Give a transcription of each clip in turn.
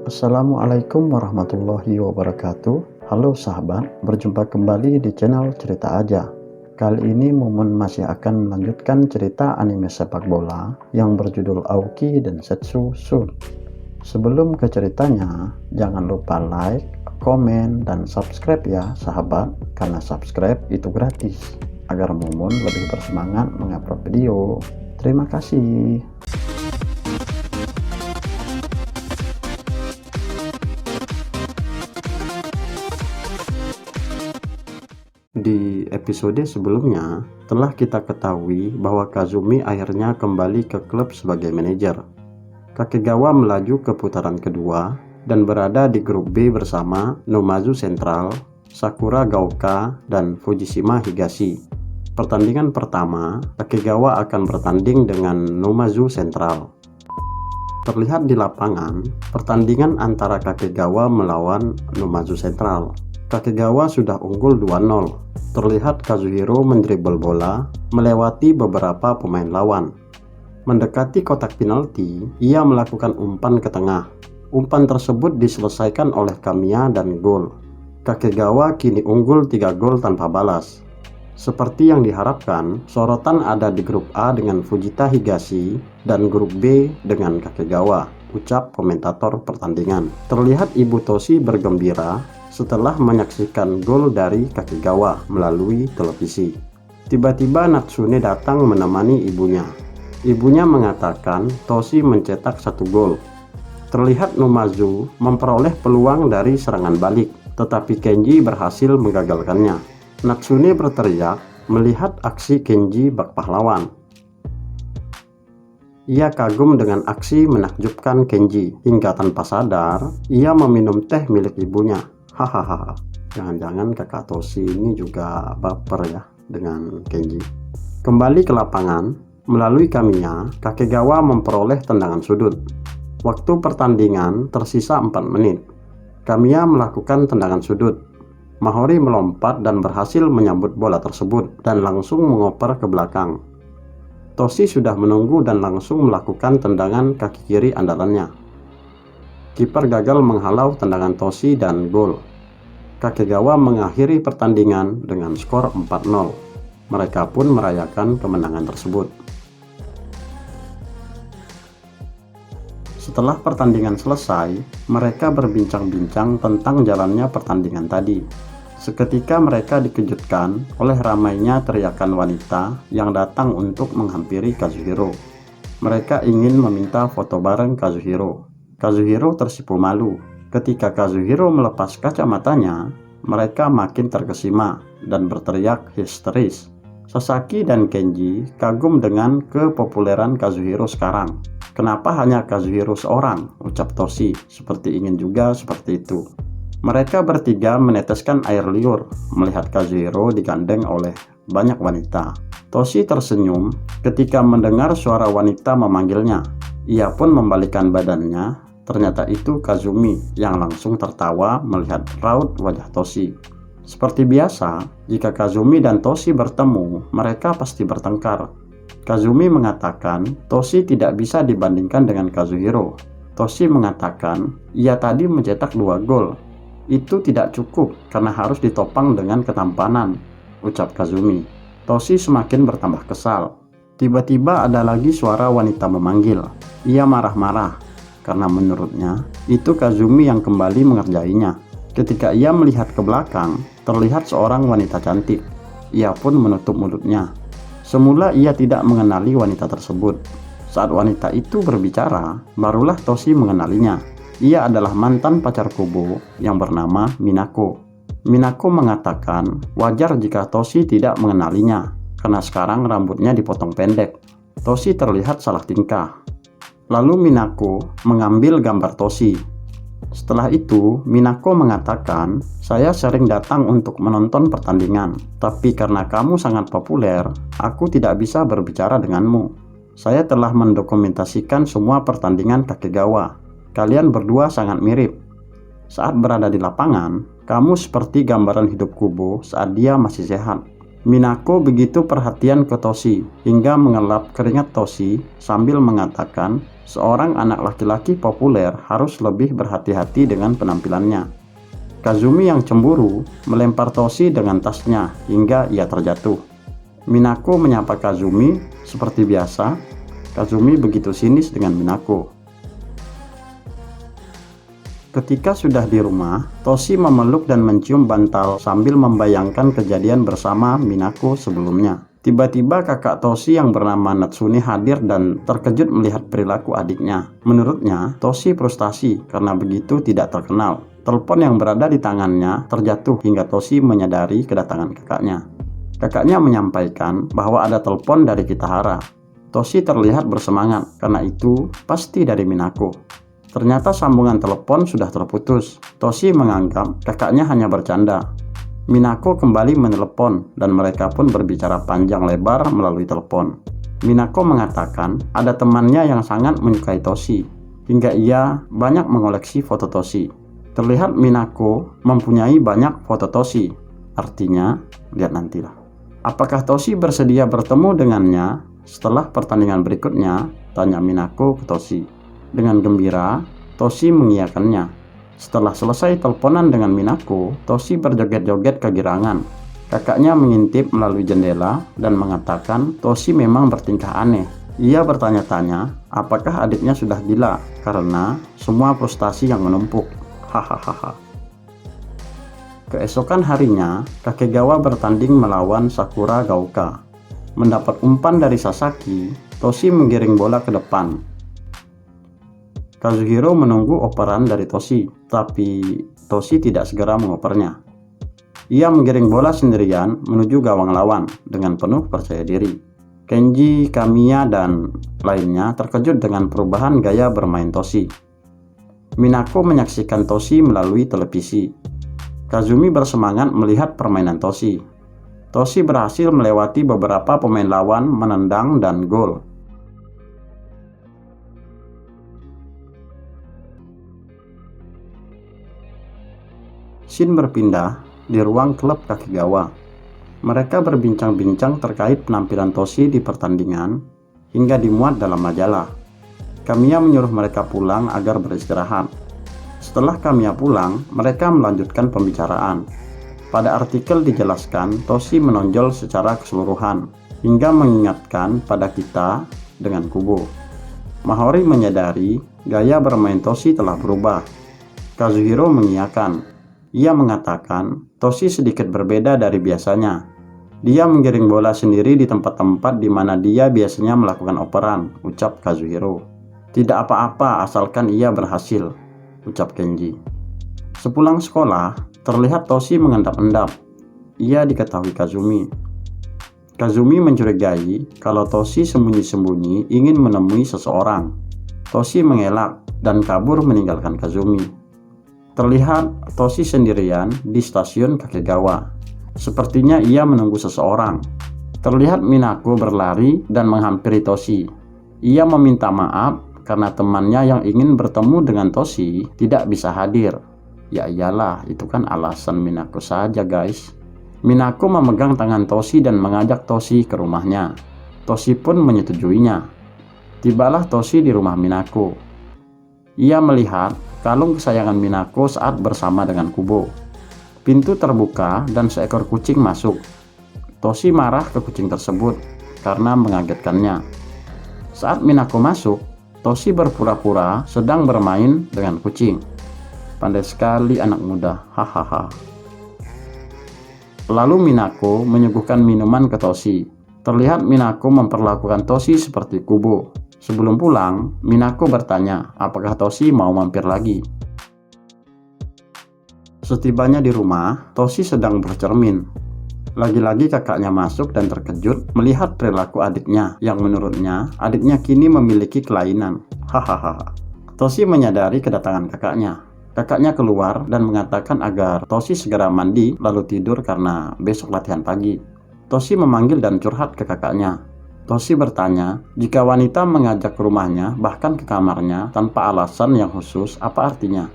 Assalamualaikum warahmatullahi wabarakatuh. Halo sahabat, berjumpa kembali di channel Cerita Aja. Kali ini Mumun masih akan melanjutkan cerita anime sepak bola yang berjudul Aoki Densetsu Sun. Sebelum ke ceritanya, jangan lupa like, komen, dan subscribe ya sahabat, karena subscribe itu gratis, agar Mumun lebih bersemangat mengupload video. Terima kasih. Di episode sebelumnya, telah kita ketahui bahwa Kazumi akhirnya kembali ke klub sebagai manajer. Kakegawa melaju ke putaran kedua dan berada di grup B bersama Nomazu Central, Sakura Gaoka, dan Fujishima Higashi. Pertandingan pertama, Kakegawa akan bertanding dengan Nomazu Central. Terlihat di lapangan, pertandingan antara Kakegawa melawan Nomazu Central. Kakegawa sudah unggul 2-0. Terlihat Kazuhiro mendribel bola melewati beberapa pemain lawan. Mendekati kotak penalti, ia melakukan umpan ke tengah. Umpan tersebut diselesaikan oleh Kamiya dan gol. Kakegawa kini unggul 3 gol tanpa balas. Seperti yang diharapkan, sorotan ada di grup A dengan Fujita Higashi dan grup B dengan Kakegawa, ucap komentator pertandingan. Terlihat Ibu Toshi bergembira setelah menyaksikan gol dari Kakegawa melalui televisi. Tiba-tiba Natsune datang menemani ibunya. Ibunya mengatakan Toshi mencetak 1 gol. Terlihat Nomazu memperoleh peluang dari serangan balik, tetapi Kenji berhasil menggagalkannya. Natsune berteriak melihat aksi Kenji bak pahlawan. Ia kagum dengan aksi menakjubkan Kenji, hingga tanpa sadar ia meminum teh milik ibunya. Hahaha, jangan-jangan kakak Toshi ini juga baper ya dengan Kenji. Kembali ke lapangan, melalui Kamiya, Kakegawa memperoleh tendangan sudut. Waktu pertandingan tersisa 4 menit. Kamiya melakukan tendangan sudut. Mahori melompat dan berhasil menyambut bola tersebut dan langsung mengoper ke belakang. Toshi sudah menunggu dan langsung melakukan tendangan kaki kiri andalannya. Kiper gagal menghalau tendangan Toshi dan gol. Kakegawa mengakhiri pertandingan dengan skor 4-0. Mereka pun merayakan kemenangan tersebut. Setelah pertandingan selesai, mereka berbincang-bincang tentang jalannya pertandingan tadi. Seketika mereka dikejutkan oleh ramainya teriakan wanita yang datang untuk menghampiri Kazuhiro. Mereka ingin meminta foto bareng Kazuhiro. Kazuhiro tersipu malu. Ketika Kazuhiro melepas kacamatanya, mereka makin terkesima dan berteriak histeris. Sasaki dan Kenji kagum dengan kepopuleran Kazuhiro sekarang. Kenapa hanya Kazuhiro seorang? Ucap Toshi, seperti ingin juga seperti itu. Mereka bertiga meneteskan air liur melihat Kazuhiro digandeng oleh banyak wanita. Toshi tersenyum ketika mendengar suara wanita memanggilnya. Ia pun membalikkan badannya. Ternyata itu Kazumi yang langsung tertawa melihat raut wajah Toshi. Seperti biasa, jika Kazumi dan Toshi bertemu, mereka pasti bertengkar. Kazumi mengatakan Toshi tidak bisa dibandingkan dengan Kazuhiro. Toshi mengatakan ia tadi mencetak 2 gol. Itu tidak cukup karena harus ditopang dengan ketampanan, ucap Kazumi. Toshi semakin bertambah kesal. Tiba-tiba ada lagi suara wanita memanggil. Ia marah-marah karena menurutnya itu Kazumi yang kembali mengerjainya. Ketika ia melihat ke belakang, terlihat seorang wanita cantik. Ia pun menutup mulutnya. Semula ia tidak mengenali wanita tersebut. Saat wanita itu berbicara, barulah Toshi mengenalinya. Ia adalah mantan pacar Kubo yang bernama Minako. Minako mengatakan wajar jika Toshi tidak mengenalinya, karena sekarang rambutnya dipotong pendek. Toshi terlihat salah tingkah. Lalu Minako mengambil gambar Toshi. Setelah itu, Minako mengatakan, saya sering datang untuk menonton pertandingan, tapi karena kamu sangat populer, aku tidak bisa berbicara denganmu. Saya telah mendokumentasikan semua pertandingan Kakegawa. Kalian berdua sangat mirip. Saat berada di lapangan, kamu seperti gambaran hidup Kubo saat dia masih sehat. Minako begitu perhatian ke Toshi hingga mengelap keringat Toshi sambil mengatakan seorang anak laki-laki populer harus lebih berhati-hati dengan penampilannya. Kazumi yang cemburu melempar Toshi dengan tasnya hingga ia terjatuh. Minako menyapa Kazumi seperti biasa. Kazumi begitu sinis dengan Minako. Ketika sudah di rumah, Toshi memeluk dan mencium bantal sambil membayangkan kejadian bersama Minako sebelumnya. Tiba-tiba kakak Toshi yang bernama Natsune hadir dan terkejut melihat perilaku adiknya. Menurutnya, Toshi frustasi karena begitu tidak terkenal. Telepon yang berada di tangannya terjatuh hingga Toshi menyadari kedatangan kakaknya. Kakaknya menyampaikan bahwa ada telepon dari Kitahara. Toshi terlihat bersemangat karena itu pasti dari Minako. Ternyata sambungan telepon sudah terputus. Toshi menganggap kakaknya hanya bercanda. Minako kembali menelepon dan mereka pun berbicara panjang lebar melalui telepon. Minako mengatakan ada temannya yang sangat menyukai Toshi hingga ia banyak mengoleksi foto Toshi. Terlihat Minako mempunyai banyak foto Toshi. Artinya, lihat nantilah. Apakah Toshi bersedia bertemu dengannya setelah pertandingan berikutnya? Tanya Minako ke Toshi. Dengan gembira, Toshi mengiyakannya. Setelah selesai teleponan dengan Minako, Toshi berjoget-joget kegirangan. Kakaknya mengintip melalui jendela dan mengatakan Toshi memang bertingkah aneh. Ia bertanya-tanya apakah adiknya sudah gila karena semua frustasi yang menumpuk. Hahaha. Keesokan harinya, Kakegawa bertanding melawan Sakura Gaoka. Mendapat umpan dari Sasaki, Toshi menggiring bola ke depan. Kazuhiro menunggu operan dari Toshi, tapi Toshi tidak segera mengopernya. Ia menggiring bola sendirian menuju gawang lawan dengan penuh percaya diri. Kenji, Kamiya, dan lainnya terkejut dengan perubahan gaya bermain Toshi. Minako menyaksikan Toshi melalui televisi. Kazumi bersemangat melihat permainan Toshi. Toshi berhasil melewati beberapa pemain lawan, menendang dan gol. Scene berpindah di ruang klub Kakegawa. Mereka berbincang-bincang terkait penampilan Toshi di pertandingan hingga dimuat dalam majalah. Kamiya menyuruh mereka pulang agar beristirahat. Setelah Kamiya pulang, mereka melanjutkan pembicaraan. Pada artikel dijelaskan Toshi menonjol secara keseluruhan hingga mengingatkan pada kita dengan Kubo. Mahori menyadari gaya bermain Toshi telah berubah. Kazuhiro mengiyakan. Ia mengatakan Toshi sedikit berbeda dari biasanya. Dia menggiring bola sendiri di tempat-tempat di mana dia biasanya melakukan operan, ucap Kazuhiro. Tidak apa-apa asalkan ia berhasil, ucap Kenji. Sepulang sekolah, terlihat Toshi mengendap-endap. Ia diketahui Kazumi. Kazumi mencurigai kalau Toshi sembunyi-sembunyi ingin menemui seseorang. Toshi mengelak dan kabur meninggalkan Kazumi. Terlihat Toshi sendirian di stasiun Kakegawa. Sepertinya ia menunggu seseorang. Terlihat Minako berlari dan menghampiri Toshi. Ia meminta maaf karena temannya yang ingin bertemu dengan Toshi tidak bisa hadir. Ya iyalah, itu kan alasan Minako saja guys. Minako memegang tangan Toshi dan mengajak Toshi ke rumahnya. Toshi pun menyetujuinya. Tibalah Toshi di rumah Minako. Ia melihat kalung kesayangan Minako saat bersama dengan Kubo. Pintu terbuka dan seekor kucing masuk. Toshi marah ke kucing tersebut karena mengagetkannya. Saat Minako masuk, Toshi berpura-pura sedang bermain dengan kucing. Pandai sekali anak muda, hahaha. Lalu Minako menyuguhkan minuman ke Toshi. Terlihat Minako memperlakukan Toshi seperti Kubo. Sebelum pulang, Minako bertanya apakah Toshi mau mampir lagi. Setibanya di rumah, Toshi sedang bercermin. Lagi-lagi kakaknya masuk dan terkejut melihat perilaku adiknya yang menurutnya adiknya kini memiliki kelainan. Hahaha. Toshi menyadari kedatangan kakaknya. Kakaknya keluar dan mengatakan agar Toshi segera mandi lalu tidur karena besok latihan pagi. Toshi memanggil dan curhat ke kakaknya. Toshi bertanya, jika wanita mengajak ke rumahnya, bahkan ke kamarnya, tanpa alasan yang khusus, apa artinya?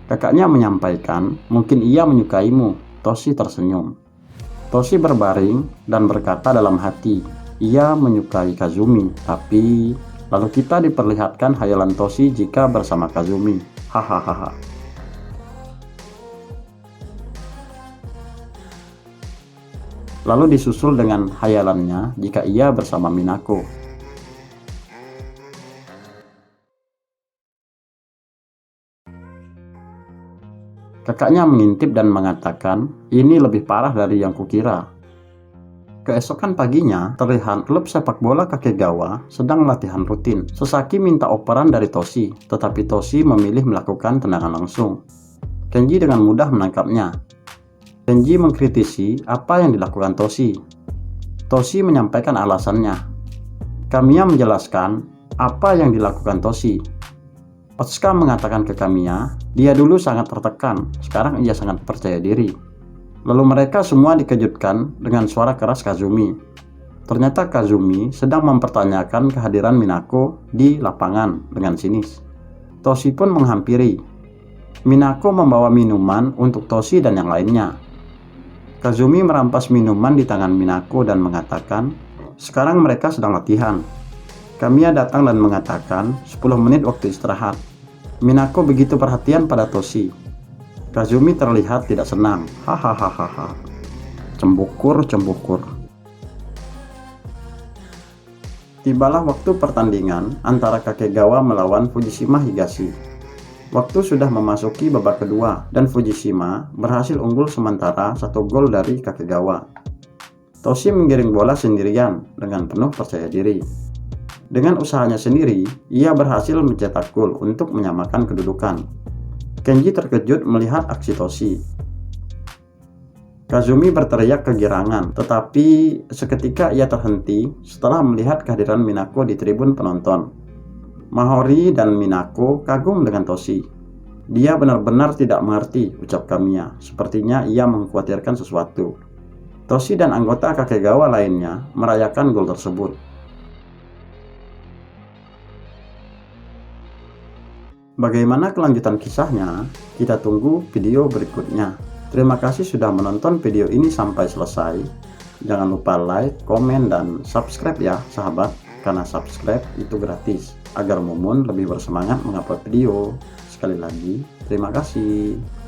Kakaknya menyampaikan, mungkin ia menyukaimu. Toshi tersenyum. Toshi berbaring dan berkata dalam hati, ia menyukai Kazumi, tapi lalu kita diperlihatkan hayalan Toshi jika bersama Kazumi. Hahaha. Lalu disusul dengan hayalannya jika ia bersama Minako. Kakaknya mengintip dan mengatakan, ini lebih parah dari yang kukira. Keesokan paginya, terlihat klub sepak bola Kakegawa sedang latihan rutin. Sasaki minta operan dari Toshi, tetapi Toshi memilih melakukan tendangan langsung. Kenji dengan mudah menangkapnya. Kenji mengkritisi apa yang dilakukan Toshi. Toshi menyampaikan alasannya. Kamiya menjelaskan apa yang dilakukan Toshi. Otsuka mengatakan ke Kamiya, dia dulu sangat tertekan, sekarang ia sangat percaya diri. Lalu mereka semua dikejutkan dengan suara keras Kazumi. Ternyata Kazumi sedang mempertanyakan kehadiran Minako di lapangan dengan sinis. Toshi pun menghampiri. Minako membawa minuman untuk Toshi dan yang lainnya. Kazumi merampas minuman di tangan Minako dan mengatakan, sekarang mereka sedang latihan. Kamiya datang dan mengatakan 10 menit waktu istirahat. Minako begitu perhatian pada Toshi. Kazumi terlihat tidak senang. Hahaha. Cembukur. Tibalah waktu pertandingan antara Kakegawa melawan Fujishima Higashi. Waktu sudah memasuki babak kedua dan Fujishima berhasil unggul sementara 1 gol dari Kakegawa. Toshi menggiring bola sendirian dengan penuh percaya diri. Dengan usahanya sendiri, ia berhasil mencetak gol untuk menyamakan kedudukan. Kenji terkejut melihat aksi Toshi. Kazumi berteriak kegirangan, tetapi seketika ia terhenti setelah melihat kehadiran Minako di tribun penonton. Mahori dan Minako kagum dengan Toshi. Dia benar-benar tidak mengerti, ucap Kamiya. Sepertinya ia mengkhawatirkan sesuatu. Toshi dan anggota Kakegawa lainnya merayakan gol tersebut. Bagaimana kelanjutan kisahnya? Kita tunggu video berikutnya. Terima kasih sudah menonton video ini sampai selesai. Jangan lupa like, komen, dan subscribe ya sahabat, karena subscribe itu gratis agar Mumun lebih bersemangat mengupload video. Sekali lagi, terima kasih.